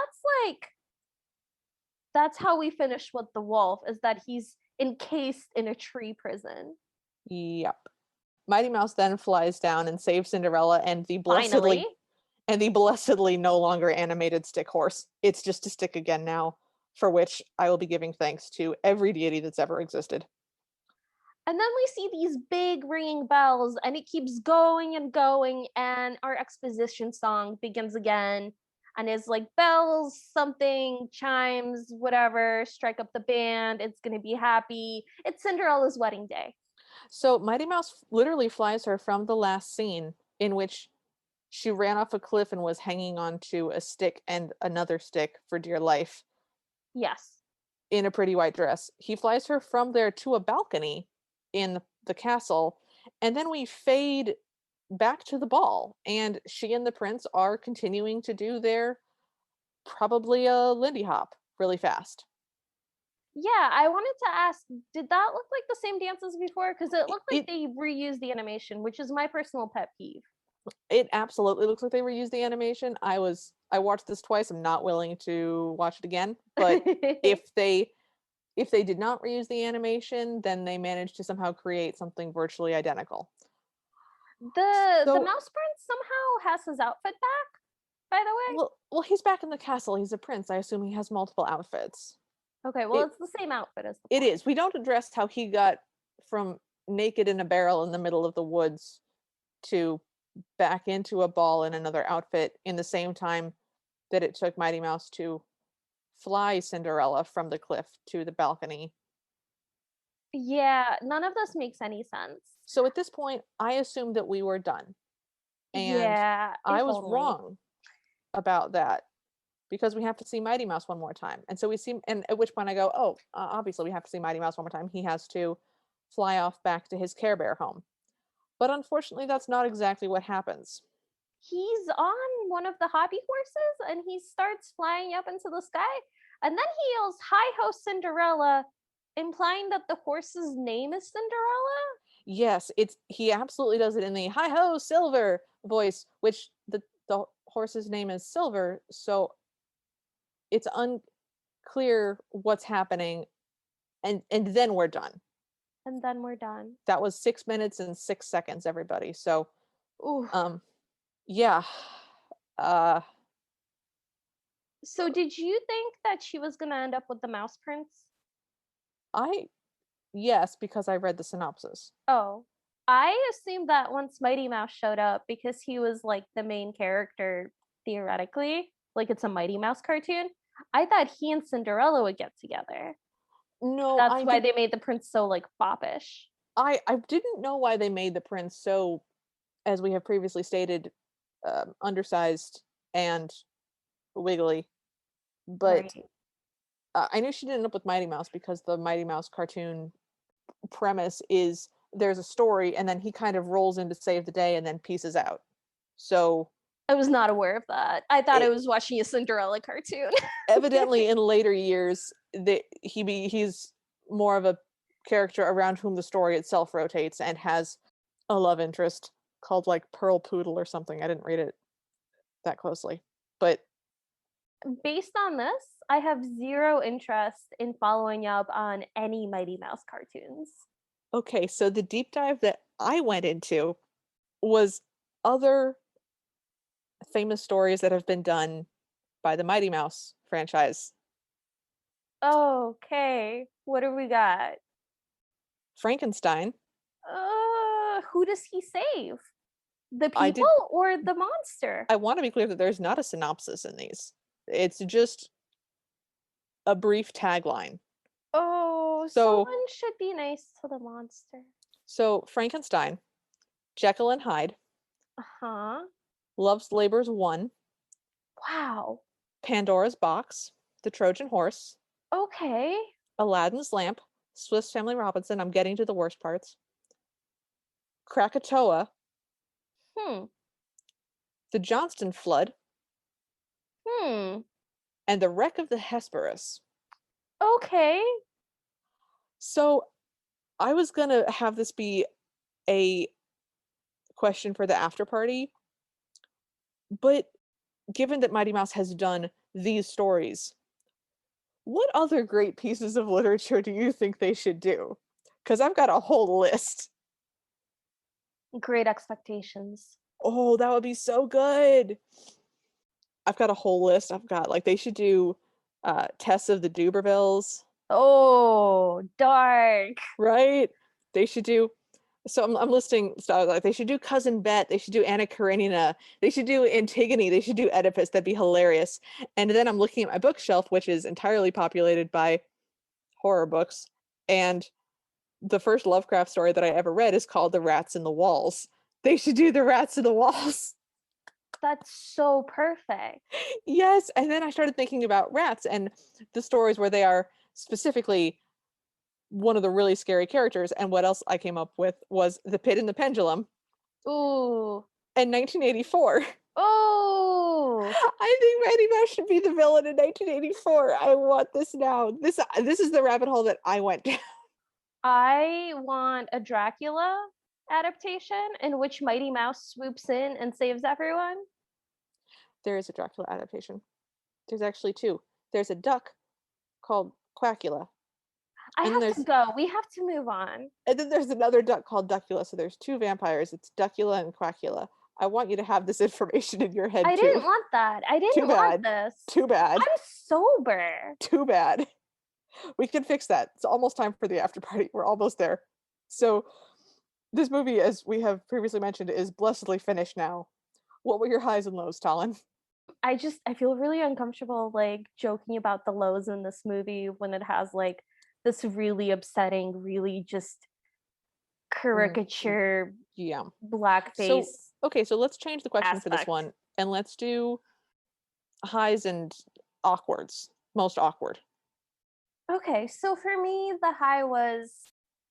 that's how we finish with the wolf, is that he's encased in a tree prison. Yep. Mighty Mouse then flies down and saves Cinderella Finally. and the blessedly no longer animated stick horse. It's just a stick again now, for which I will be giving thanks to every deity that's ever existed. And then we see these big ringing bells, and it keeps going and going, and our exposition song begins again. And it's like bells, something, chimes, whatever, strike up the band, it's gonna be happy. It's Cinderella's wedding day. So Mighty Mouse literally flies her from the last scene in which she ran off a cliff and was hanging onto a stick and another stick for dear life Yes. in a pretty white dress. He flies her from there to a balcony in the castle, and then we fade back to the ball, and she and the prince are continuing to do their probably a Lindy Hop really fast. Yeah, I wanted to ask, did that look like the same dance as before? Because it looked like It they reused the animation, which is my personal pet peeve. it absolutely looks like they reused the animation. I watched this twice. I'm not willing to watch it again, but if they if they did not reuse the animation, then they managed to somehow create something virtually identical. The So, mouse prince somehow has his outfit back, by the way. well, he's back in the castle. He's a prince. I assume he has multiple outfits. Okay, well, It it's the same outfit as the it point. is. We don't address how he got from naked in a barrel in the middle of the woods to back into a ball in another outfit in the same time that it took Mighty Mouse to fly Cinderella from the cliff to the balcony. Yeah, none of this makes any sense. So at this point, I assumed that we were done. And Yeah, I if was only. wrong about that because we have to see Mighty Mouse one more time. And so we see, and at which point I go, oh, obviously we have to see Mighty Mouse one more time. He has to fly off back to his Care Bear home. But unfortunately, that's not exactly what happens. He's on one of the hobby horses and he starts flying up into the sky. And then he yells, "Hi ho, Cinderella," implying that the horse's name is Cinderella. Yes, he absolutely does it in the hi ho Silver voice, which the horse's name is Silver, so it's unclear what's happening, and then we're done. And then we're done. That was 6 minutes and 6 seconds, everybody. So, Ooh. um, yeah. Uh, So did you think that she was gonna end up with the mouse prince? I yes, because I read the synopsis. Oh. I assumed that once Mighty Mouse showed up, because he was like the main character theoretically, like it's a Mighty Mouse cartoon, I thought he and Cinderella would get together. No, That's I why did. they made the prince so like foppish. I didn't know why they made the prince so, as we have previously stated, undersized and wiggly. But Right. I knew she didn't end up with Mighty Mouse because the Mighty Mouse cartoon premise is there's a story and then he kind of rolls in to save the day and then pieces out. So I was not aware of that. I thought I it, was watching a Cinderella cartoon. evidently in later years he's more of a character around whom the story itself rotates and has a love interest. called like Pearl Poodle or something. I didn't read it that closely. But Based on this, I have zero interest in following up on any Mighty Mouse cartoons. okay, so the deep dive that I went into was other famous stories that have been done by the Mighty Mouse franchise. Okay, what do we got? Frankenstein. Who does he save? The I people did or the monster? I want to be clear that there's not a synopsis in these. It's just a brief tagline. Oh, So someone should be nice to the monster. so Frankenstein, Jekyll and Hyde, Uh-huh. Love's Labor's One, Wow. Pandora's Box, The Trojan Horse, Okay. Aladdin's Lamp, Swiss Family Robinson. I'm getting to the worst parts. Krakatoa, Hmm. The Johnston Flood, Hmm. and The Wreck of the Hesperus. Okay. So I was gonna have this be a question for the after party, but given that Mighty Mouse has done these stories, what other great pieces of literature do you think they should do? Because I've got a whole list. Great expectations. Oh, that would be so good. I've got a whole list. I've got like they should do Tess of the Dubervilles, Oh, dark. right? They should do so I'm listing stuff like they should do Cousin Bet, they should do Anna Karenina, they should do Antigone, they should do Oedipus. That'd be hilarious. And then I'm looking at my bookshelf, which is entirely populated by horror books. And the first Lovecraft story that I ever read is called The Rats in the Walls. They should do The Rats in the Walls. That's so perfect. Yes. And then I started thinking about rats and the stories where they are specifically one of the really scary characters. And what else I came up with was The Pit and the Pendulum Ooh. in 1984. Oh. I think Mighty Mouse should be the villain in 1984. I want this now. This is the rabbit hole that I went down. I want a Dracula adaptation in which Mighty Mouse swoops in and saves everyone. There is a Dracula adaptation. There's actually two. There's a duck called Quackula, I and then have to there's go. We have to move on. another duck called Duckula. So there's two vampires. It's Duckula and Quackula. I want you to have this information in your head I too. didn't want that. I Too didn't want bad. this. Too bad. I'm sober. Too bad. We can fix that. It's almost time for the after party. We're almost there. So this movie, as we have previously mentioned, is blessedly finished now. What were your highs and lows, Talon? I feel really uncomfortable like joking about the lows in this movie when it has like this really upsetting, really just caricature Yeah. blackface So okay, so let's change the question for this aspect. one and let's do highs and awkwards. Most awkward. Okay, so for me, the high was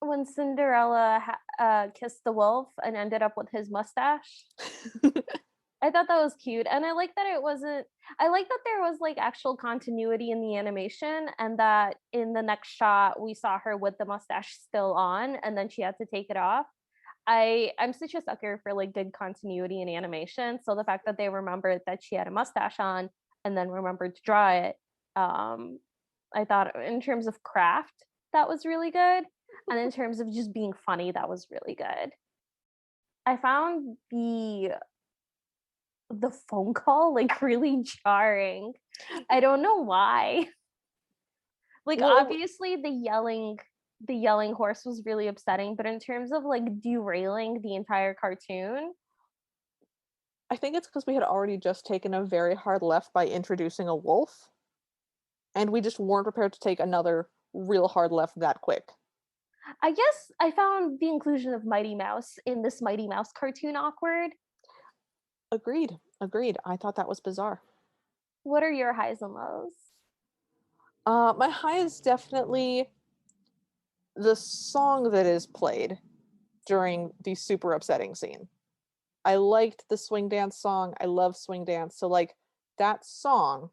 when Cinderella kissed the wolf and ended up with his mustache. I thought that was cute, and I like that it wasn't. I like that there was like actual continuity in the animation, and that in the next shot we saw her with the mustache still on, and then she had to take it off. I'm such a sucker for like good continuity in animation, so the fact that they remembered that she had a mustache on and then remembered to draw it, I thought in terms of craft that was really good, and in terms of just being funny that was really good. I found the phone call like really jarring. I don't know why. Like Well, obviously the yelling horse was really upsetting, but in terms of like derailing the entire cartoon, I think it's because we had already just taken a very hard left by introducing a wolf, and we just weren't prepared to take another real hard left that quick. I guess I found the inclusion of Mighty Mouse in this Mighty Mouse cartoon awkward. Agreed. Agreed. I thought that was bizarre. What are your highs and lows? My high is definitely the song that is played during the super upsetting scene. I liked the swing dance song. I love swing dance. So like that song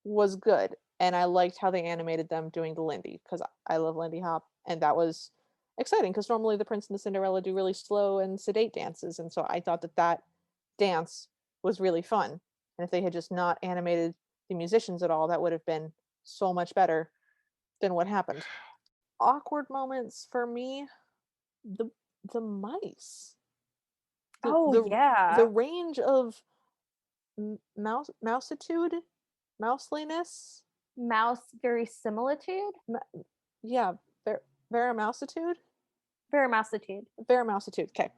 was good. And I liked how they animated them doing the Lindy because I love Lindy Hop. And that was exciting because normally the Prince and the Cinderella do really slow and sedate dances, and so I thought that that dance was really fun. And if they had just not animated the musicians at all, that would have been so much better than what happened. Awkward moments for me, the the mice. The Oh the the yeah. range of mousitude, mouseliness. Mouse verisimilitude? Ma- yeah, ver- Veromousitude, Verimousitude. Veromousitude. Okay,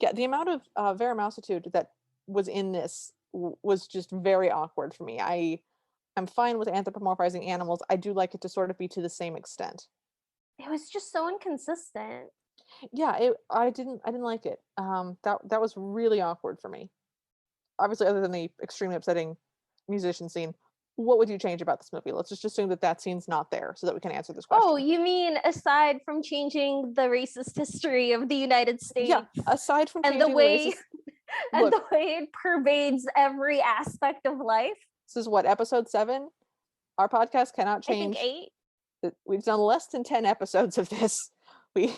yeah, the amount of Veromousitude that was in this was just very awkward for me. I'm fine with anthropomorphizing animals. I do like it to sort of be to the same extent. It was just so inconsistent. Yeah, I didn't like it. That was really awkward for me. Obviously, other than the extremely upsetting musician scene, what would you change about this movie? Let's just assume that that scene's not there so that we can answer this Oh, question. you mean aside from changing the racist history of the United Yeah, States aside from and the changing the way racist, and look, the way it pervades every aspect of life? this is what episode 7. Our podcast cannot I think change. 8. We've done less than 10 episodes of this. We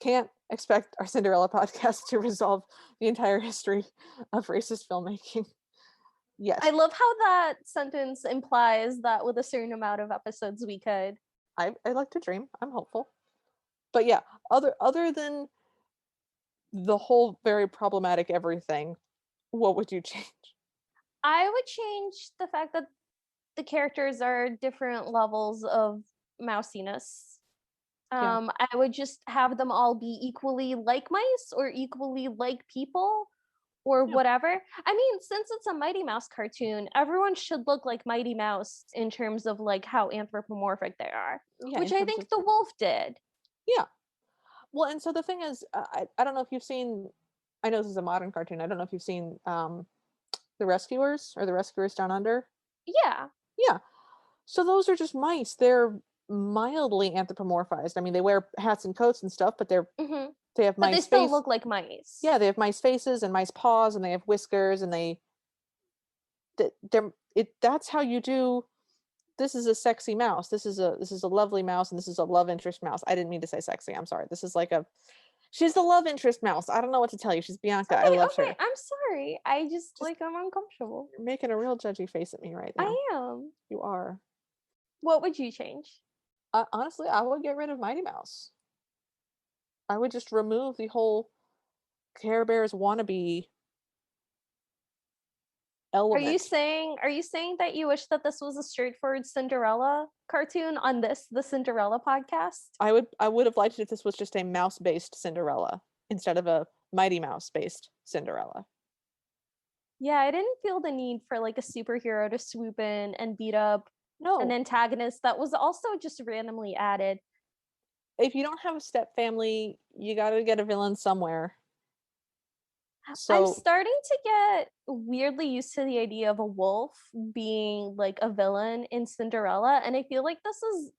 can't expect our Cinderella podcast to resolve the entire history of racist filmmaking I yet. love how that sentence implies that with a certain amount of episodes we could. I like to dream. I'm hopeful. But yeah, other than the whole very problematic everything, what would you change? I would change the fact that the characters are different levels of mousiness. Yeah. I would just have them all be equally like mice or equally like people or Yeah. whatever. I mean, since it's a Mighty Mouse cartoon, everyone should look like Mighty Mouse in terms of like how anthropomorphic they are, Yeah, which in I terms think of the wolf did. yeah. Well, and so the thing is, I don't know if you've seen. I know this is a modern cartoon. I don't know if you've seen the Rescuers or the Rescuers Down Under. Yeah. Yeah. So those are just mice. They're mildly anthropomorphized. I mean, they wear hats and coats and stuff, but Hmm. they have But they mice still face. look like mice. Yeah, they have mice faces and mice paws, and they have whiskers, and they're it. That's how you do. This is a sexy mouse. This is a lovely mouse, and this is a love interest mouse. I didn't mean to say sexy. I'm sorry. This is like a she's the love interest mouse. I don't know what to tell you. She's Bianca. I Okay, loved okay. her. I'm sorry. I just Just like I'm uncomfortable. you're making a real judgy face at me right now. I am. You are. What would you change? Honestly, I would get rid of Mighty Mouse. I would just remove the whole Care Bears wannabe element. Are you saying that you wish that this was a straightforward Cinderella cartoon on the Cinderella podcast? I would have liked it if this was just a mouse-based Cinderella instead of a Mighty Mouse-based Cinderella. Yeah, I didn't feel the need for like a superhero to swoop in and beat up an No, antagonist that was also just randomly added. if you don't have a step family, you got to get a villain somewhere. I'm So, starting to get weirdly used to the idea of a wolf being like a villain in Cinderella, and I feel like this is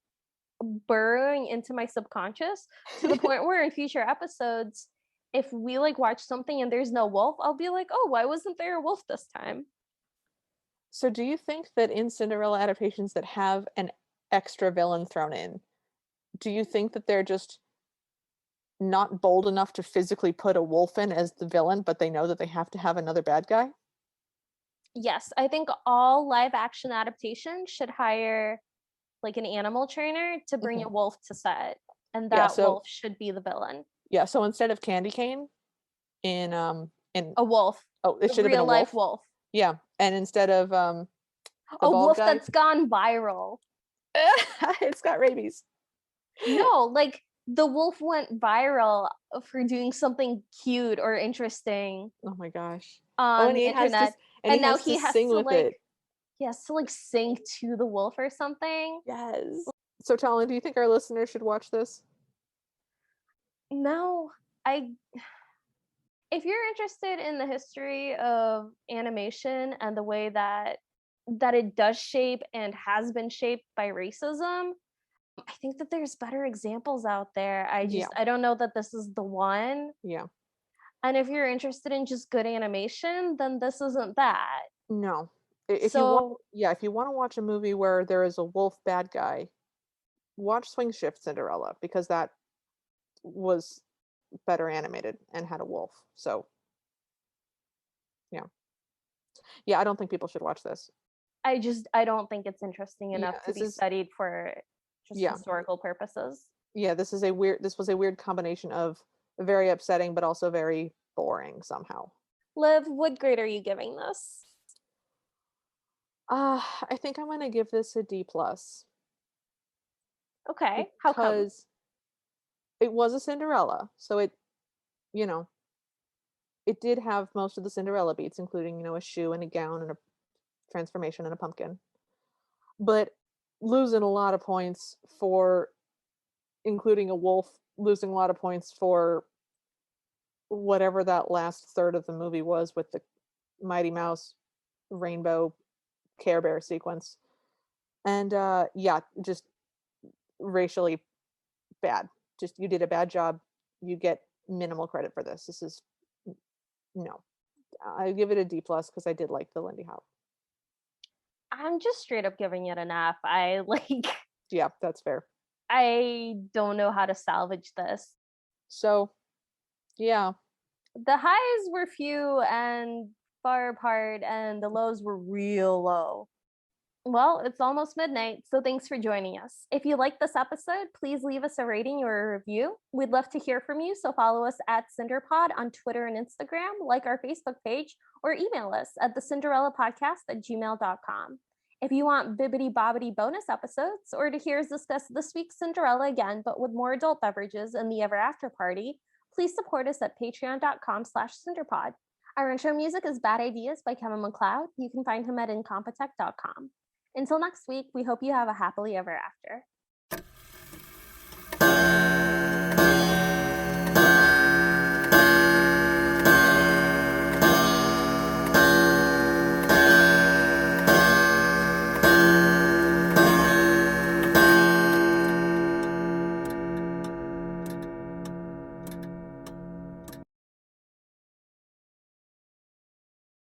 burrowing into my subconscious to the point where in future episodes, if we like watch something and there's no wolf, I'll be like, oh, why wasn't there a wolf this time? so do you think that in Cinderella adaptations that have an extra villain thrown in, do you think that they're just not bold enough to physically put a wolf in as the villain, but they know that they have to have another bad guy? Yes, I think all live action adaptations should hire like an animal trainer to bring Mhm. a wolf to set, and Yeah, that so wolf should be the villain. yeah, so instead of Candy Cane in A wolf, oh, it a should have been real a life wolf. wolf, Yeah, and instead of the a bald wolf guy, that's gone viral. it's got rabies. No, like the wolf went viral for doing something cute or interesting Oh my gosh. Oh, on and the internet, and he now has to he has sing to with it. like sing to the wolf or something. Yes. So, Talon, do you think our listeners should watch this? No, I if you're interested in the history of animation and the way that it does shape and has been shaped by racism, I think that there's better examples out there. Yeah, I don't know that this is the one. yeah. And if you're interested in just good animation, then this isn't that. No. If you want, So, yeah, if you want to watch a movie where there is a wolf bad guy, watch Swing Shift Cinderella because that was better animated and had a wolf. So, yeah. Yeah, I don't think people should watch this. I don't think it's interesting enough Yeah, to this be is studied for just yeah. historical purposes. Yeah, this was a weird combination of very upsetting but also very boring somehow. Liv, what grade are you giving this? I think I'm gonna give this a D plus Okay, how come? because it was a Cinderella, so you know, it did have most of the Cinderella beats, including, a shoe and a gown and a transformation and a pumpkin. But losing a lot of points for including a wolf, losing a lot of points for whatever that last third of the movie was with the Mighty Mouse rainbow Care Bear sequence. And yeah, just racially bad. Just you did a bad job. You get minimal credit for this. This is no. I give it a D plus because I did like the Lindy Hop. I'm just straight up giving it an F. I like Yeah, that's fair. I don't know how to salvage this. So yeah, The highs were few and far apart, and the lows were real low. Well, it's almost midnight, so thanks for joining us. If you liked this episode, please leave us a rating or a review. We'd love to hear from you, so follow us at CinderPod on Twitter and Instagram, like our Facebook page, or email us at thecinderellapodcast@gmail.com. If you want bibbity bobbity bonus episodes, or to hear us discuss this week's Cinderella again, but with more adult beverages and the ever after party, please support us at patreon.com/cinderpod. Our intro music is Bad Ideas by Kevin MacLeod. You can find him at incompetech.com. Until next week, we hope you have a happily ever after.